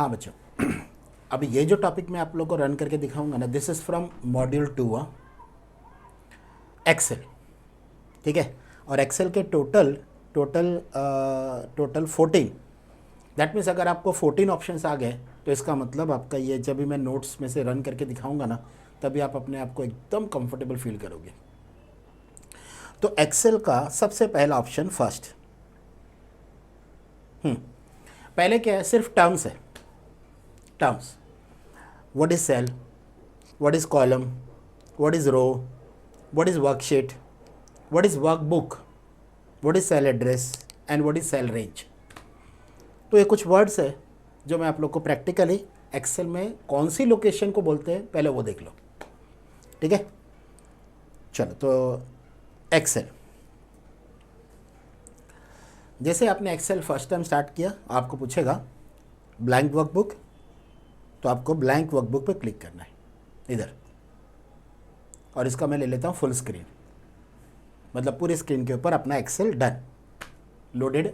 हाँ बच्चों, अभी ये जो टॉपिक मैं आप लोग को रन करके दिखाऊंगा ना, this is from module 2 Excel. ठीक है, और एक्सेल के total total total 14। That means अगर आपको 14 ऑप्शंस आ गए तो इसका मतलब आपका ये जब भी मैं नोट्स में से रन करके दिखाऊंगा ना, तभी आप अपने आप को एकदम कंफर्टेबल फील करोगे। तो एक्सेल का सबसे पहला ऑप्शन फर्स्ट, पहले क्या है, सिर्फ टर्म्स है। Terms, what is cell, what is column, what is row, what is worksheet, what is workbook, what is cell address and what is cell range. तो ये कुछ वर्ड्स है जो मैं आप लोग को प्रैक्टिकली एक्सेल में कौन सी लोकेशन को बोलते हैं पहले वो देख लो। ठीक है, चलो तो एक्सेल, जैसे आपने एक्सेल फर्स्ट टाइम स्टार्ट किया आपको पूछेगा ब्लैंक वर्कबुक, तो आपको ब्लैंक वर्कबुक पे क्लिक करना है इधर, और इसका मैं ले लेता हूँ फुल स्क्रीन, मतलब पूरी स्क्रीन के ऊपर अपना Excel done, loaded,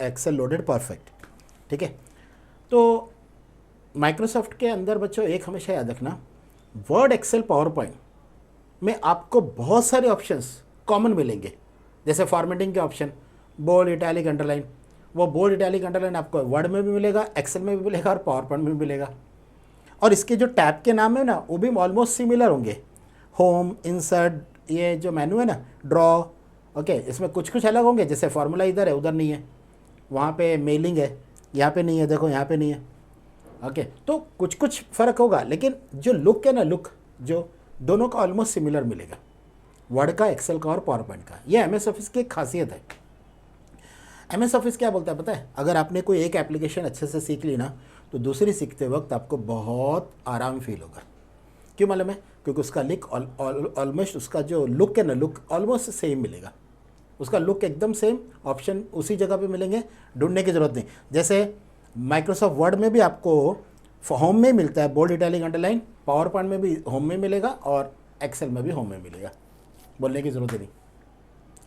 Excel loaded perfect. ठीक है, तो माइक्रोसॉफ्ट के अंदर बच्चों एक हमेशा याद रखना, वर्ड, एक्सेल, पावर पॉइंट में आपको बहुत सारे ऑप्शंस कॉमन मिलेंगे। जैसे फॉर्मेटिंग के ऑप्शन, बोल्ड, इटैलिक, अंडरलाइन, वो बोल्ड, इटैलिक, अंडरलाइन आपको वर्ड में भी मिलेगा, एक्सेल में भी मिलेगा और पावर पॉइंट में भी मिलेगा। और इसके जो टैब के नाम है ना वो भी ऑलमोस्ट सिमिलर होंगे, होम, इंसर्ट, ये जो मेनू है ना, ड्रॉ, ओके, इसमें कुछ कुछ अलग होंगे। जैसे फार्मूला इधर है उधर नहीं है, वहाँ पे मेलिंग है यहाँ पे नहीं है, देखो यहाँ पे नहीं है, ओके, तो कुछ कुछ फ़र्क होगा, लेकिन जो लुक है ना, लुक जो दोनों का ऑलमोस्ट सिमिलर मिलेगा, वर्ड का, एक्सेल का और पावर पॉइंट का। ये एम एस ऑफिस की एक खासियत है। एम एस ऑफिस क्या बोलता है पता है, अगर आपने कोई एक एप्लीकेशन अच्छे से सीख ली ना तो दूसरी सीखते वक्त आपको बहुत आराम फील होगा। क्यों मालूम है? क्योंकि उसका लिक ऑलमोस्ट, उसका जो लुक है ना, लुक ऑलमोस्ट सेम मिलेगा, उसका लुक एकदम सेम, ऑप्शन उसी जगह पे मिलेंगे, ढूंढने की ज़रूरत नहीं। जैसे माइक्रोसॉफ्ट वर्ड में भी आपको होम में मिलता है bold, italic, underline, PowerPoint में भी होम में मिलेगा और एक्सेल में भी होम में मिलेगा, बोलने की ज़रूरत ही नहीं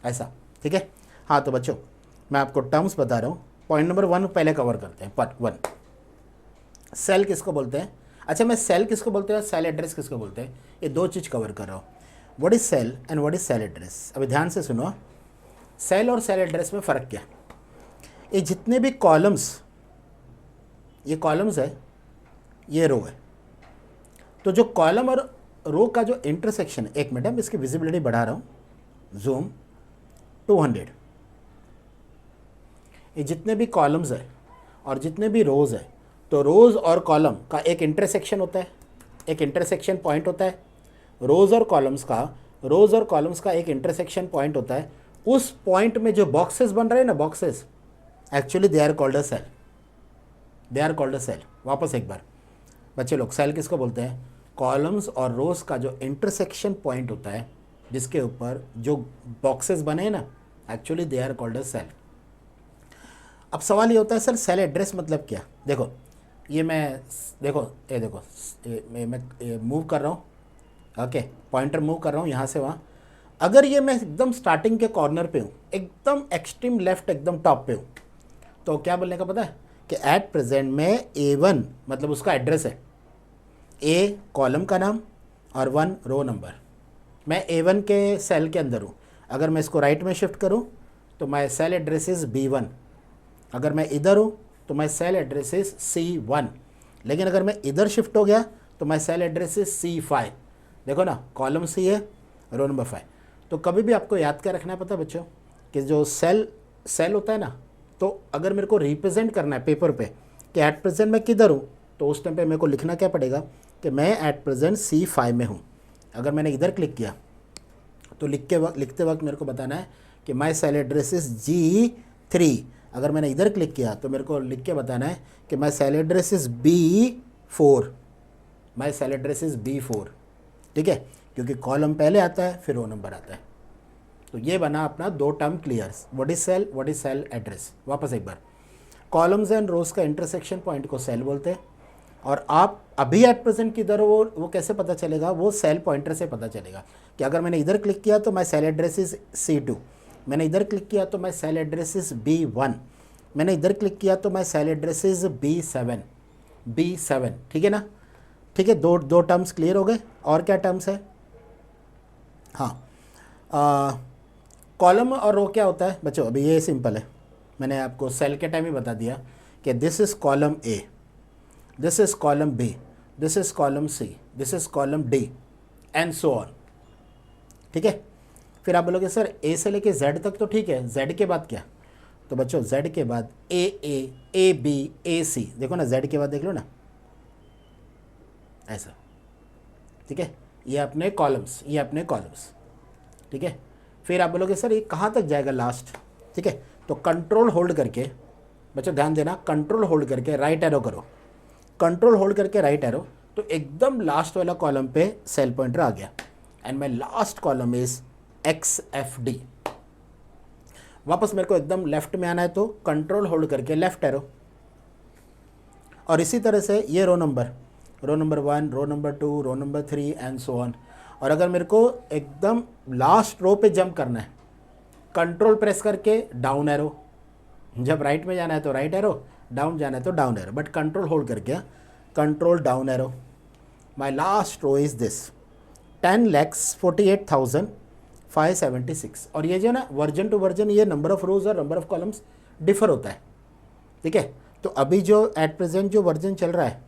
ऐसा। ठीक है, हाँ तो बच्चों मैं आपको टर्म्स बता रहा हूँ। पॉइंट नंबर 1 पहले कवर करते हैं। पार्ट 1, सेल किसको बोलते हैं? अच्छा, मैं सेल किसको बोलते हैं, सेल एड्रेस किसको बोलते हैं, ये दो चीज़ कवर कर रहा हूँ। What is cell and what is cell address. अभी ध्यान से सुनो, सेल और सेल एड्रेस में फ़र्क क्या? ये जितने भी कॉलम्स, ये कॉलम्स है, ये रो है, तो जो कॉलम और रो का जो इंटरसेक्शन है, एक मिनट मैं इसकी विजिबिलिटी बढ़ा रहा हूँ, जूम 200, ये जितने भी कॉलम्स है और जितने भी रोज़ है, तो रोज़ और कॉलम का एक इंटरसेक्शन होता है, एक इंटरसेक्शन पॉइंट होता है। रोज़ और कॉलम्स का एक इंटरसेक्शन पॉइंट होता है। उस पॉइंट में जो बॉक्सेस बन रहे हैं ना, boxes, actually they are called a cell, they are called a cell. वापस एक बार बच्चे लोग, सेल किसको बोलते हैं? कॉलम्स और रोज़ का जो इंटरसेक्शन पॉइंट होता है, जिसके ऊपर जो बॉक्सेस बने हैं ना, actually they are called a cell. अब सवाल ये होता है, सर सेल एड्रेस मतलब क्या? देखो ये मैं, देखो ये देखो, मैं मूव कर रहा हूँ, ओके, पॉइंटर मूव कर रहा हूँ यहाँ से वहाँ। अगर ये मैं एकदम स्टार्टिंग के कॉर्नर पे हूँ, एकदम एक्सट्रीम लेफ्ट, एकदम टॉप पे हूँ, तो क्या बोलने का पता है कि एट प्रेजेंट में A1 मतलब उसका एड्रेस है, A कॉलम का नाम और 1 रो नंबर। मैं A1 के सेल के अंदर हूँ। अगर मैं इसको राइट में शिफ्ट करूँ तो माई सेल एड्रेस इज़ B1। अगर मैं इधर हूँ तो माई सेल एड्रेस इज़ C1। लेकिन अगर मैं इधर शिफ्ट हो गया तो माई सेल एड्रेस इज़ C5। देखो ना, कॉलम C है, रो नंबर 5। तो कभी भी आपको याद क्या रखना है पता है बच्चों, कि जो सेल होता है ना, तो अगर मेरे को रिप्रेजेंट करना है पेपर पे कि एट प्रेजेंट मैं किधर हूँ, तो उस टाइम पे मेरे को लिखना क्या पड़ेगा कि मैं एट प्रेजेंट C5 में हूँ। अगर मैंने इधर क्लिक किया तो लिखते वक्त मेरे को बताना है कि my cell address is G3। अगर मैंने इधर क्लिक किया तो मेरे को लिख के बताना है कि my cell address is B4, my cell address is B4। ठीक है, क्योंकि कॉलम पहले आता है फिर रो नंबर आता है। तो ये बना अपना दो term clear, what is cell, what is cell address. वापस एक बार, कॉलम्स एंड रोज का इंटरसेक्शन पॉइंट को सेल बोलते हैं, और आप अभी एट प्रेजेंट किधर हो वो कैसे पता चलेगा? वो सेल पॉइंटर से पता चलेगा कि अगर मैंने इधर क्लिक किया तो माई सेल एड्रेस इज़ C2, मैंने इधर क्लिक किया तो माई सेल एड्रेस इज़ B1, मैंने इधर क्लिक किया तो माई cell address is B7। B7, ठीक है ना। ठीक है, दो टर्म्स क्लियर हो गए। और क्या टर्म्स है? हाँ, कॉलम और रो क्या होता है बच्चों? अभी ये सिंपल है, मैंने आपको सेल के टाइम ही बता दिया कि this is column A, this is column B, this is column C, this is column D and so on. ठीक है, फिर आप बोलोगे सर ए से लेके जेड तक तो ठीक है, जेड के बाद क्या? तो बच्चों जेड के बाद ए बी ए सी, देखो ना जेड के बाद देख लो ना, ऐसा। ठीक है, ये अपने कॉलम्स, ये अपने कॉलम्स। ठीक है, फिर आप बोलोगे सर ये कहाँ तक जाएगा लास्ट? ठीक है, तो कंट्रोल होल्ड करके, बच्चों ध्यान देना, कंट्रोल होल्ड करके राइट एरो करो, कंट्रोल होल्ड करके राइट एरो, तो एकदम लास्ट वाला कॉलम पे सेल पॉइंटर आ गया and my last column is XFD। वापस मेरे को एकदम लेफ्ट में आना है तो कंट्रोल होल्ड करके लेफ्ट एरो, और इसी तरह से ये row number 1, row number 2, row number 3 and so on. और अगर मेरे को एकदम लास्ट रो पे जंप करना है, कंट्रोल प्रेस करके डाउन एरो, जब राइट में जाना है तो राइट एरो, डाउन जाना है तो down arrow, but control hold करके control down arrow. My last row is this 10,48,576। और ये जो ना वर्जन टू वर्जन ये नंबर ऑफ रोज और नंबर ऑफ कॉलम्स डिफर होता है। ठीक है, तो अभी जो एट प्रेजेंट जो वर्जन चल रहा है,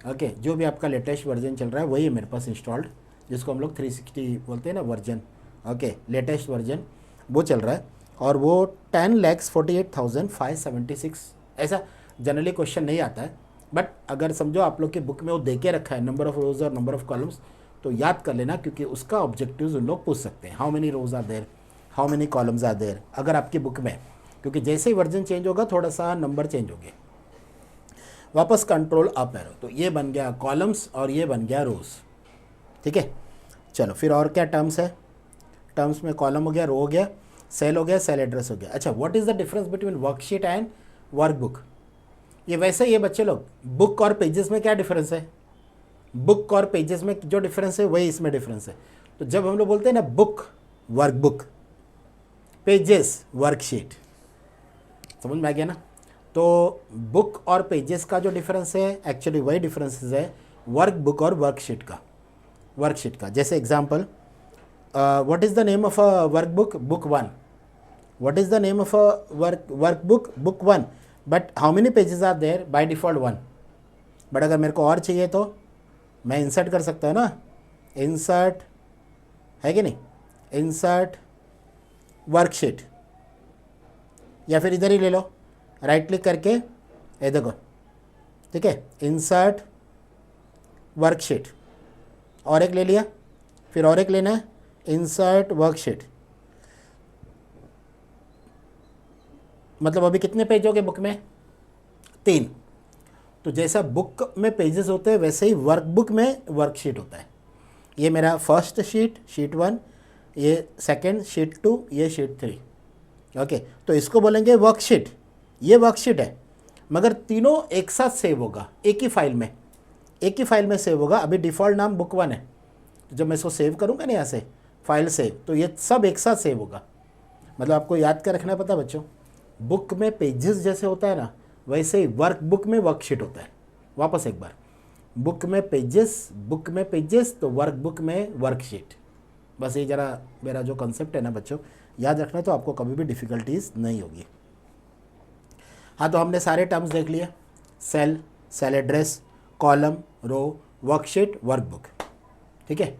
ओके, जो भी आपका लेटेस्ट वर्जन चल रहा है वही है मेरे पास इंस्टॉल्ड, जिसको हम लोग 360 बोलते हैं ना वर्जन, ओके, लेटेस्ट वर्जन वो चल रहा है। और वो 10,48,576, ऐसा जनरली क्वेश्चन नहीं आता है, बट अगर समझो आप लोग की बुक में वो दे के रखा है नंबर ऑफ रोज और नंबर ऑफ कॉलम्स, तो याद कर लेना, क्योंकि उसका ऑब्जेक्टिव्स उन लोग पूछ सकते हैं, how many rows are there, how many columns are there, अगर आपकी बुक में, क्योंकि जैसे ही वर्जन चेंज होगा थोड़ा सा नंबर चेंज होंगे। वापस कंट्रोल अप एरो, तो ये बन गया कॉलम्स और ये बन गया रोज। ठीक है, चलो फिर और क्या टर्म्स है? टर्म्स में कॉलम हो गया, रो हो गया, सेल हो गया, सेल एड्रेस हो गया। अच्छा, what is the difference between worksheet and workbook? ये वैसे ही है बच्चे लोग, बुक और पेजेस में क्या डिफरेंस है? बुक और पेजेस में जो डिफरेंस है वही इसमें डिफरेंस है। तो जब हम लोग बोलते हैं ना बुक वर्कबुक, पेजेस वर्कशीट, समझ में आ गया ना? तो बुक और पेजेस का जो डिफरेंस है एक्चुअली वही डिफरेंस है वर्कबुक और वर्कशीट का। जैसे example, what is the name of a workbook? Book 1। What is the name of a workbook? Book 1। But how many pages are there? By default 1। But अगर मेरे को और चाहिए तो मैं इंसर्ट कर सकता हूँ ना, इंसर्ट, है कि नहीं, इंसर्ट वर्कशीट, या फिर इधर ही ले लो, राइट क्लिक करके ये देखो, ठीक है, इंसर्ट वर्कशीट, और एक ले लिया, फिर और एक लेना है, इंसर्ट वर्कशीट। मतलब अभी कितने पेज हो गए बुक में? 3। तो जैसा बुक में पेजेस होते हैं वैसे ही वर्कबुक में वर्कशीट होता है। ये मेरा फर्स्ट शीट 1, ये सेकंड शीट 2, ये शीट 3। ओके, तो इसको बोलेंगे वर्कशीट, ये वर्कशीट है, मगर तीनों एक साथ सेव होगा, एक ही फाइल में सेव होगा। अभी डिफ़ॉल्ट नाम बुक 1 है, तो जब मैं इसको सेव करूँगा ना यहाँ से फाइल सेव, तो ये सब एक साथ सेव होगा। मतलब आपको याद कर रखना पता बच्चों, बुक में पेजेस जैसे होता है ना, वैसे ही वर्कबुक में वर्कशीट होता है। वापस एक बार, बुक में पेजेस तो वर्कबुक में वर्कशीट। बस ये जरा मेरा जो कॉन्सेप्ट है ना बच्चों, याद रखना, तो आपको कभी भी डिफ़िकल्टीज नहीं होगी। हाँ, तो हमने सारे टर्म्स देख लिए, सेल एड्रेस, कॉलम, रो, वर्कशीट, वर्कबुक। ठीक है,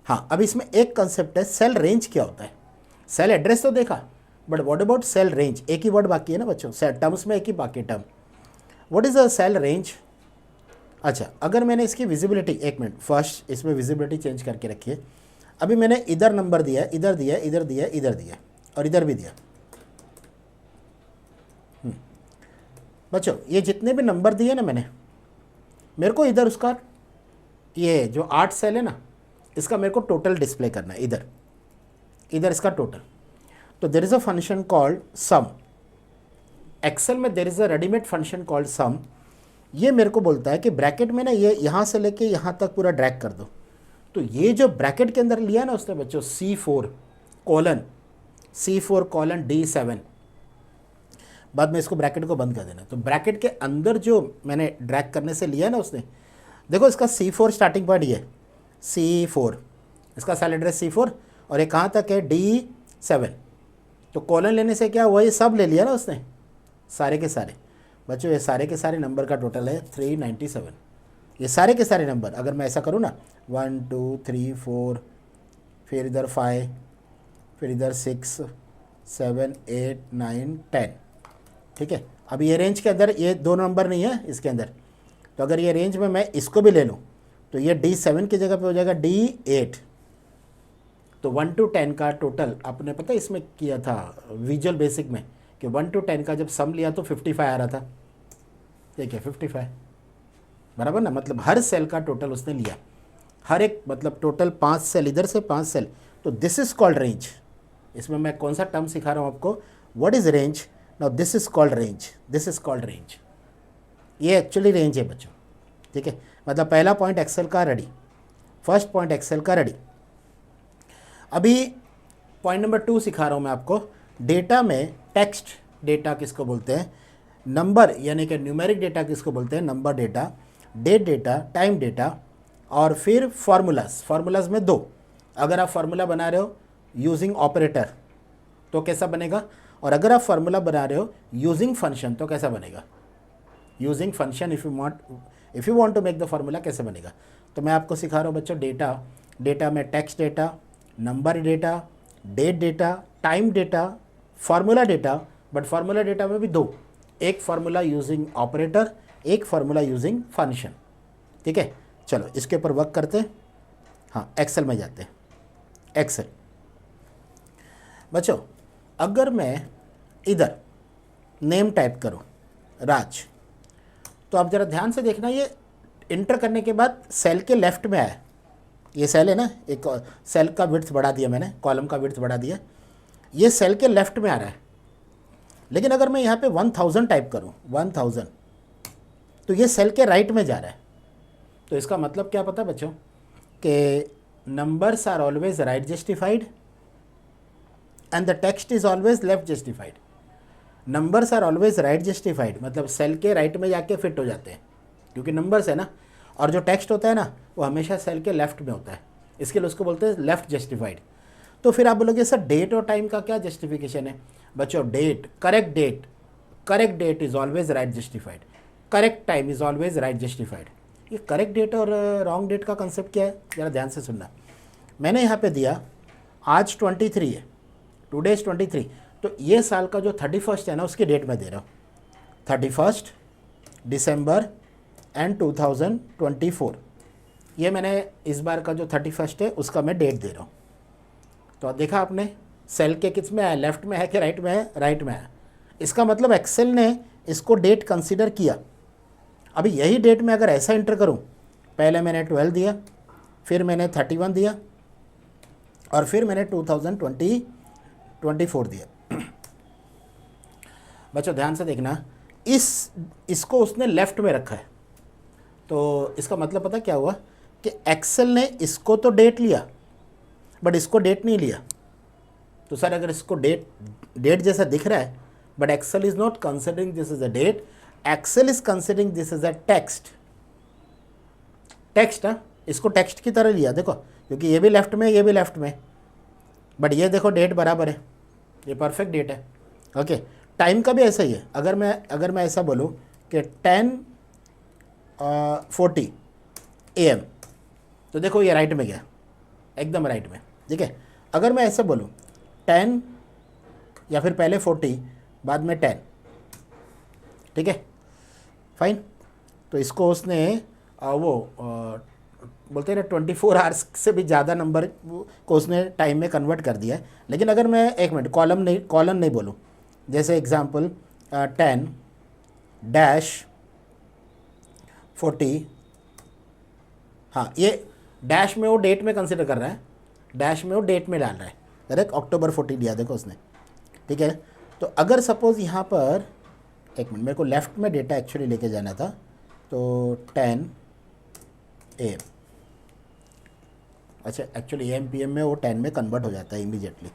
हाँ, अब इसमें एक कंसेप्ट है, सेल रेंज क्या होता है? सेल एड्रेस तो देखा, but what about cell range? एक ही वर्ड बाकी है ना बच्चों, सेल टर्म्स में एक ही बाकी term. What is a cell range? अच्छा, अगर मैंने इसकी विजिबिलिटी, एक मिनट, फर्स्ट इसमें विजिबिलिटी चेंज करके रखिए। अभी मैंने इधर नंबर दिया, इधर दिया, इधर दिया, इधर दिया, और इधर भी दिया। बच्चों ये जितने भी नंबर दिए ना मैंने, मेरे को इधर उसका, ये जो 8 सेल है ना, इसका मेरे को टोटल डिस्प्ले करना है। इधर इसका टोटल। तो there is a function called sum. Excel में there is a readymade function called sum. ये मेरे को बोलता है कि ब्रैकेट में ना ये यहाँ से लेके यहाँ तक पूरा ड्रैग कर दो। तो ये जो ब्रैकेट के अंदर लिया ना उसने बच्चों, C4 कोलन D7, बाद में इसको ब्रैकेट को बंद कर देना। तो ब्रैकेट के अंदर जो मैंने ड्रैग करने से लिया ना उसने, देखो इसका C4 स्टार्टिंग पॉइंट ये C4, इसका सेल एड्रेस C4 और ये कहाँ तक है D7। तो कॉलन लेने से क्या हुआ, ये सब ले लिया ना उसने, सारे के सारे। बच्चों ये सारे के सारे नंबर का टोटल है 397। ये सारे के सारे नंबर अगर मैं ऐसा करूँ ना 1 2 3 4, फिर इधर 5, फिर इधर 6 7 8 9 10, ठीक है। अब ये रेंज के अंदर ये दो नंबर नहीं है इसके अंदर, तो अगर ये रेंज में मैं इसको भी ले लूँ तो ये D7 की जगह पे हो जाएगा D8। तो 1 to 10 का टोटल आपने पता इसमें किया था विजुअल बेसिक में कि 1 to 10 का जब सम लिया तो 55 आ रहा था, ठीक है 55 बराबर ना, मतलब हर सेल का टोटल उसने लिया, हर एक मतलब टोटल 5 सेल इधर से 5 सेल। तो दिस इज कॉल्ड रेंज। इसमें मैं कौन सा टर्म सिखा रहा हूँ आपको, what is range. Now this is called range, this is called range. ये एक्चुअली रेंज है बच्चों, ठीक है। मतलब पहला पॉइंट एक्सेल का रेडी, फर्स्ट पॉइंट एक्सेल का रेडी। अभी पॉइंट नंबर 2 सिखा रहा हूँ मैं आपको। डेटा में टेक्स्ट डेटा किसको बोलते हैं, नंबर यानी कि न्यूमेरिक डेटा किसको बोलते हैं, number data, date data, time data, और फिर फार्मूलाज। फार्मूलाज में 2, अगर आप फार्मूला बना रहे हो यूजिंग ऑपरेटर तो कैसा बनेगा, और अगर आप फार्मूला बना रहे हो यूजिंग फंक्शन तो कैसा बनेगा। Using function if you want to make the formula कैसे बनेगा। तो मैं आपको सिखा रहा हूँ बच्चों डेटा, डेटा में text data, number data, date data, time data, formula data. But formula data में भी 2, एक फार्मूला यूजिंग ऑपरेटर, एक फार्मूला यूजिंग फंक्शन, ठीक है। चलो इसके ऊपर वर्क करते हैं। हाँ एक्सेल में जाते हैं। एक्सेल बच्चों अगर मैं इधर नेम टाइप करूँ राज, तो आप ज़रा ध्यान से देखना, ये इंटर करने के बाद सेल के लेफ्ट में आया, ये सेल है ना, एक सेल का विड्थ बढ़ा दिया मैंने, कॉलम का विड्थ बढ़ा दिया, ये सेल के लेफ्ट में आ रहा है। लेकिन अगर मैं यहाँ पे 1000 टाइप करूँ 1000, तो ये सेल के राइट में जा रहा है। तो इसका मतलब क्या पता बच्चों कि numbers are always right justified and the text is always left justified. Numbers are always right justified मतलब सेल के राइट में जाके फिट हो जाते हैं क्योंकि नंबर्स है ना, और जो टेक्स्ट होता है ना वो हमेशा सेल के लेफ्ट में होता है, इसके लिए उसको बोलते हैं लेफ्ट जस्टिफाइड। तो फिर आप बोलोगे सर डेट और टाइम का क्या जस्टिफिकेशन है। बच्चों date, correct date is always right justified, correct time is always right justified. ये करेक्ट डेट और रॉन्ग डेट का कंसेप्ट क्या है, ज़रा ध्यान से सुनना। मैंने यहाँ पे दिया आज 23 है, टुडे इज 23, तो ये साल का जो 31 है ना उसकी डेट मैं दे रहा हूँ 31 दिसंबर एंड 2024। ये मैंने इस बार का जो 31 है उसका मैं डेट दे रहा हूँ। तो देखा आपने सेल के किस में है, लेफ्ट में है कि राइट में है, राइट में है। इसका मतलब एक्सेल ने इसको डेट कंसीडर किया। अभी यही डेट में अगर ऐसा एंटर करूं, पहले मैंने 12 दिया, फिर मैंने 31 दिया और फिर मैंने 2024 दिया। बच्चों ध्यान से देखना, इसको उसने लेफ्ट में रखा है, तो इसका मतलब पता क्या हुआ कि एक्सेल ने इसको तो डेट लिया बट इसको डेट नहीं लिया। तो सर अगर इसको डेट जैसा दिख रहा है but Excel is not considering this is a date, Excel is considering this is a text. इसको टेक्स्ट की तरह लिया देखो, क्योंकि ये भी लेफ्ट में ये भी लेफ्ट में, बट ये देखो डेट बराबर है, ये परफेक्ट डेट है। ओके टाइम का भी ऐसा ही है। अगर मैं ऐसा बोलूँ कि 10:40 AM, तो देखो ये राइट में गया, एकदम राइट में, ठीक है। अगर मैं ऐसे बोलूँ 10 या फिर पहले 40 बाद में 10, ठीक है फाइन। तो इसको उसने बोलते हैं ना 24 आवर्स से भी ज़्यादा नंबर को उसने टाइम में कन्वर्ट कर दिया है। लेकिन अगर मैं एक मिनट कॉलम नहीं बोलूँ, जैसे एग्जांपल 10-40, हाँ ये डैश में वो डेट में कंसिडर कर रहा है, डैश में वो डेट में डाल रहा है, करेक्ट। अक्टूबर 40 दिया देखो उसने, ठीक है। तो अगर सपोज़ यहाँ पर एक मिनट, मेरे को लेफ़्ट में डेटा एक्चुअली लेके जाना था, तो 10 AM, अच्छा एक्चुअली AM PM में वो 10 में कन्वर्ट हो जाता है इमीडिएटली।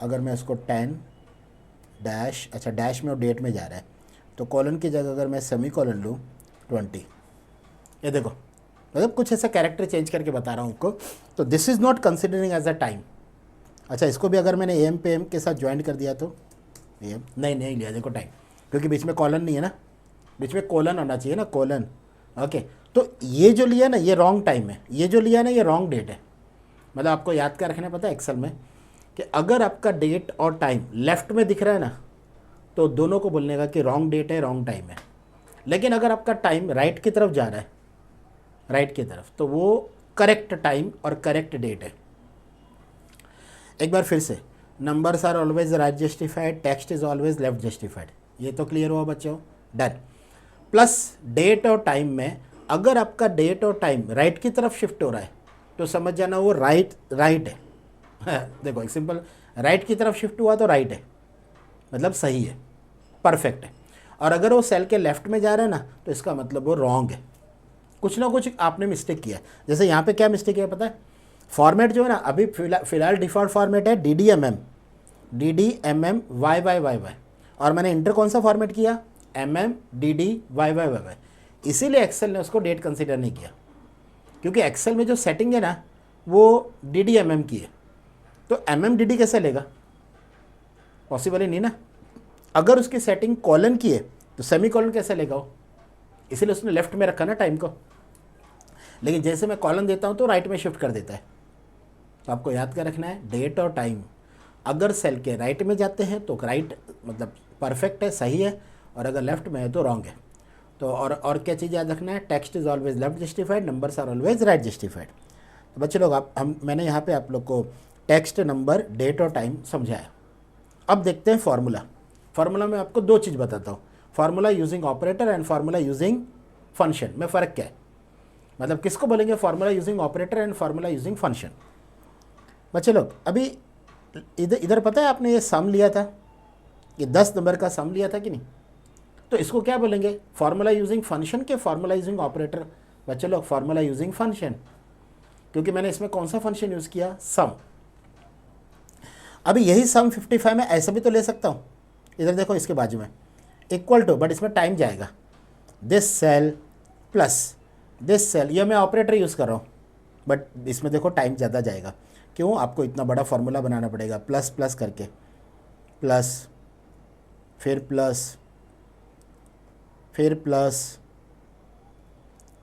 अगर मैं उसको 10 डैश, अच्छा डैश में और डेट में जा रहा है, तो कॉलन की जगह अगर मैं सेमी कॉलन लूँ 20, ये देखो मतलब कुछ ऐसा कैरेक्टर चेंज करके बता रहा हूँ आपको। तो this is not considering as a time. अच्छा इसको भी अगर मैंने एम पे एम के साथ ज्वाइन कर दिया तो एम नहीं लिया, देखो टाइम, क्योंकि बीच में कॉलन नहीं है ना, बीच में कोलन आना चाहिए ना, कोलन। ओके, तो ये जो लिया ना ये रॉन्ग टाइम है, ये जो लिया ना ये रॉन्ग डेट है। मतलब आपको याद क्या रखना पता है एक्सेल में कि अगर आपका डेट और टाइम लेफ्ट में दिख रहा है ना तो दोनों को बोलने का कि रॉन्ग डेट है रॉन्ग टाइम है। लेकिन अगर आपका टाइम राइट की तरफ जा रहा है, राइट की तरफ, तो वो करेक्ट टाइम और करेक्ट डेट है। एक बार फिर से, numbers are always right justified, text is always left justified, ये तो क्लियर हुआ बच्चों, डन। प्लस डेट और टाइम में अगर आपका डेट और टाइम राइट की तरफ शिफ्ट हो रहा है तो समझ जाना वो राइट है। देखो एक सिंपल, राइट की तरफ शिफ्ट हुआ तो राइट है, मतलब सही है, परफेक्ट है। और अगर वो सेल के लेफ्ट में जा रहा है ना तो इसका मतलब वो रॉन्ग है, कुछ ना कुछ आपने मिस्टेक किया है। जैसे यहाँ पे क्या मिस्टेक है पता है, फॉर्मेट जो है ना अभी फिलहाल डिफ़ॉल्ट फॉर्मेट है DDMM YYYY, और मैंने इंटर कौन सा फॉर्मेट किया, MMDDYYYY। इसीलिए एक्सेल ने उसको डेट कंसीडर नहीं किया, क्योंकि एक्सेल में जो सेटिंग है ना वो DDMM की है, तो MMDD कैसे लेगा, पॉसिबल ही नहीं ना। अगर उसकी सेटिंग कॉलन की है तो सेमी कॉलन कैसे लेगा वो, इसीलिए उसने लेफ्ट में रखा ना टाइम को। लेकिन जैसे मैं कॉलन देता हूँ तो राइट में शिफ्ट कर देता है। तो आपको याद क्या रखना है, डेट और टाइम अगर सेल के राइट में जाते हैं तो राइट मतलब परफेक्ट है, सही है, और अगर लेफ्ट में है तो रॉन्ग है। तो और क्या चीज़ याद रखना है, text is always left justified, numbers are always right justified. तो बच्चे लोग मैंने यहाँ पे आप लोग को टेक्स्ट, नंबर, डेट और टाइम समझाया। अब देखते हैं फार्मूला। फार्मूला में आपको दो चीज़ बताता हूँ, formula using operator and formula using function में फ़र्क क्या है। मतलब किसको बोलेंगे formula using operator and formula using function. बच्चे लोग अभी इधर पता है आपने ये सम लिया था, ये 10 नंबर का सम लिया था कि नहीं, तो इसको क्या बोलेंगे, फार्मूला यूजिंग फंक्शन के फार्मूला यूजिंग ऑपरेटर। बच्चे लोग फार्मूला यूजिंग फंक्शन, क्योंकि मैंने इसमें कौन सा फंक्शन यूज़ किया, सम। अभी यही सम 55 में ऐसा भी तो ले सकता हूँ, इधर देखो इसके बाजू में इक्वल टू, बट इसमें टाइम जाएगा, this cell plus this cell, ये मैं ऑपरेटर यूज़ कर रहा हूँ, बट इसमें देखो टाइम ज़्यादा जाएगा। क्यों, आपको इतना बड़ा फार्मूला बनाना पड़ेगा, प्लस प्लस करके, प्लस फिर प्लस फिर प्लस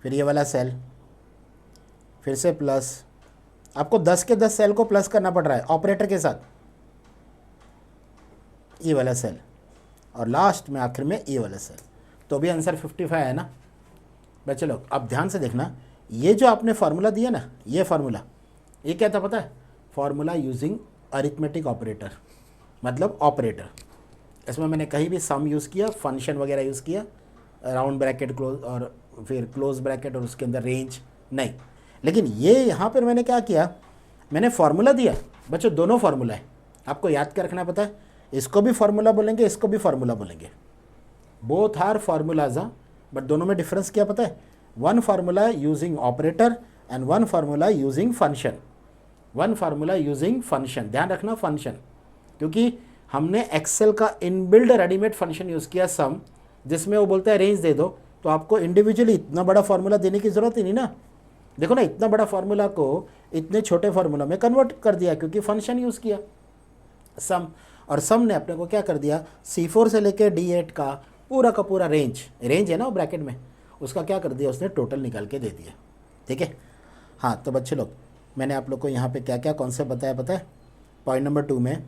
फिर ये वाला सेल, फिर से प्लस, आपको 10 के 10 सेल को प्लस करना पड़ रहा है ऑपरेटर के साथ, ये वाला सेल, और लास्ट में आखिर में ये वाला सेल। तो भी आंसर 55 है ना बच्चे लोग। अब ध्यान से देखना, ये जो आपने फार्मूला दिया ना, ये फार्मूला, ये क्या था पता है, फार्मूला यूजिंग अरिथमेटिक ऑपरेटर, मतलब ऑपरेटर। इसमें मैंने कहीं भी सम यूज़ किया, फंक्शन वगैरह यूज़ किया, राउंड ब्रैकेट क्लोज और फिर क्लोज ब्रैकेट और उसके अंदर रेंज नहीं। लेकिन ये यहाँ पर मैंने क्या किया, मैंने फार्मूला दिया बच्चों, दोनों फार्मूला है, आपको याद क्या रखना पता है, इसको भी फार्मूला बोलेंगे, इसको भी फार्मूला बोलेंगे, बोथ आर फार्मूलाज, बट दोनों में डिफरेंस क्या पता है, one formula using operator and one formula using function, one formula using function, ध्यान रखना फंक्शन, क्योंकि हमने एक्सेल का इनबिल्ड रेडीमेड फंक्शन यूज़ किया सम, जिसमें वो बोलता है रेंज दे दो, तो आपको इंडिविजुअली इतना बड़ा फार्मूला देने की ज़रूरत ही नहीं ना। देखो ना, इतना बड़ा फार्मूला को इतने छोटे फार्मूला में कन्वर्ट कर दिया, क्योंकि फंक्शन यूज़ किया सम, और सम ने अपने को क्या कर दिया, C4 से लेकर D8 का पूरा रेंज है ना वो ब्रैकेट में, उसका क्या कर दिया, उसने टोटल निकाल के दे दिया। ठीक है, हाँ। तो बच्चे लोग मैंने आप लोग को यहाँ पे क्या क्या कॉन्सेप्ट बताया पता है। पॉइंट नंबर 2 में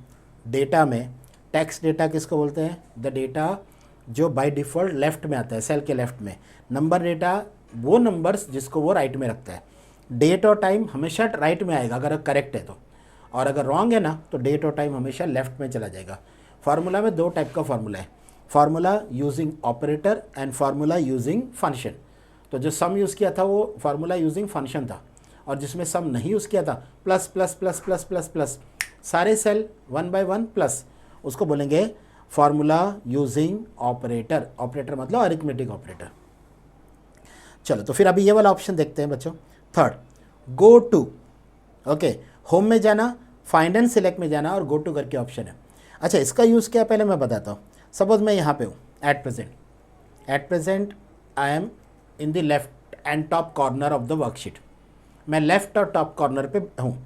डेटा में टेक्स्ट डेटा किसको बोलते हैं, द डेटा जो बाय डिफ़ॉल्ट लेफ्ट में आता है, सेल के लेफ्ट में। नंबर डेटा वो नंबर्स जिसको वो राइट में रखता है। डेट और टाइम हमेशा राइट में आएगा अगर करेक्ट है तो, और अगर रॉन्ग है ना तो डेट और टाइम हमेशा लेफ्ट में चला जाएगा। फार्मूला में 2 टाइप का फार्मूला है, formula using operator and formula using function. तो जो सम यूज़ किया था वो फार्मूला यूजिंग फंक्शन था, और जिसमें सम नहीं यूज़ किया था plus plus plus plus plus plus सारे सेल 1 by 1 प्लस, उसको बोलेंगे फार्मूला यूजिंग ऑपरेटर। ऑपरेटर मतलब अरिथमेटिक ऑपरेटर। चलो तो फिर अभी ये वाला ऑप्शन देखते हैं बच्चों, third, go to. Okay, home में जाना, फाइंड एंड सिलेक्ट में जाना और गो टू करके ऑप्शन है। अच्छा, इसका यूज़ क्या है पहले मैं बताता हूँ। सपोज मैं यहाँ पे हूँ at present I am in the left and top corner of the worksheet. मैं लेफ्ट और टॉप कॉर्नर पे हूँ,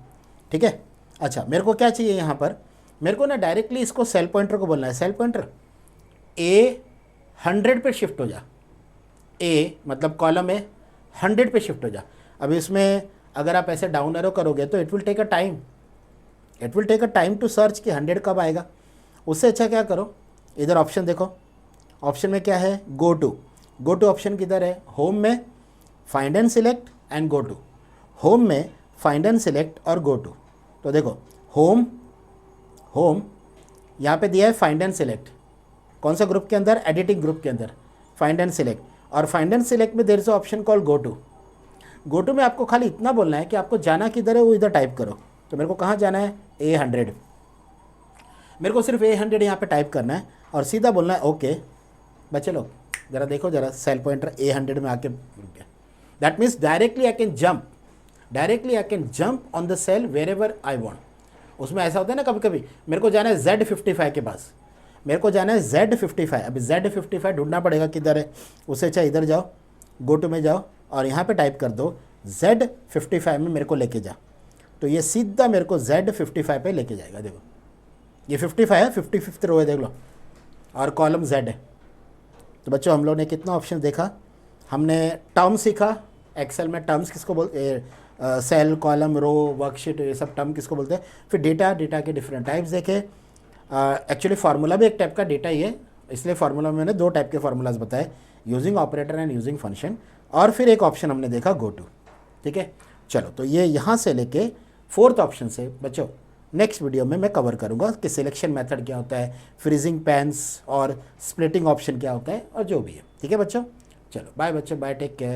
ठीक है। अच्छा, मेरे को क्या चाहिए यहाँ पर, मेरे को ना डायरेक्टली इसको सेल पॉइंटर को बोलना है, सेल पॉइंटर A100 पे शिफ्ट हो जा। ए मतलब कॉलम ए 100 पे शिफ्ट हो जा। अब इसमें अगर आप ऐसे डाउन एरो करोगे तो it will take a time to search कि 100 कब आएगा। उससे अच्छा क्या करो, इधर ऑप्शन देखो, ऑप्शन में क्या है, गो टू ऑप्शन किधर है, होम में find and select and go to. Home में फाइंड एंड सिलेक्ट और गो टू। तो देखो होम यहाँ पे दिया है फाइंड एंड सिलेक्ट, कौन सा ग्रुप के अंदर, एडिटिंग ग्रुप के अंदर फाइंड एंड सिलेक्ट। और फाइंड एंड सिलेक्ट में there is option call go to में आपको खाली इतना बोलना है कि आपको जाना किधर है वो इधर टाइप करो। तो मेरे को कहाँ जाना है, A100। मेरे को सिर्फ A100 यहाँ पे टाइप करना है और सीधा बोलना है ओके। बच्चे लोग ज़रा देखो, ज़रा सेल पॉइंटर A100 में आके रुक गया। That means directly I can jump on the cell wherever I want. उसमें ऐसा होता है ना, कभी कभी मेरे को जाना है Z55 के पास, मेरे को जाना है Z55। अभी Z55 ढूंढना पड़ेगा किधर है, उससे अच्छा इधर जाओ, गो टू में जाओ और यहाँ पे टाइप कर दो Z55 में मेरे को लेके जा। तो ये सीधा मेरे को Z55 पे लेके जाएगा। देखो ये 55 है, 55th रो है, देख लो, और कॉलम Z है। तो बच्चों हम लोग ने कितना ऑप्शन देखा, हमने टर्म सीखा। एक्सेल में टर्म्स किसको बोलते, सेल, कॉलम, रो, वर्कशीट, ये सब टर्म किसको बोलते हैं। फिर डेटा के डिफरेंट टाइप्स देखे। एक्चुअली फार्मूला भी एक टाइप का डेटा ही है, इसलिए फार्मूला में मैंने 2 टाइप के फार्मूलाज बताए, using operator and using function. और फिर एक ऑप्शन हमने देखा गो टू, ठीक है। चलो, तो ये यहाँ से लेके 4th ऑप्शन से बच्चों नेक्स्ट वीडियो में मैं कवर करूँगा कि सिलेक्शन मेथड क्या होता है, फ्रीजिंग पैन्स और स्प्लिटिंग ऑप्शन क्या होता है और जो भी है, ठीक है बच्चों। चलो बाय बच्चों, बाय, टेक केयर।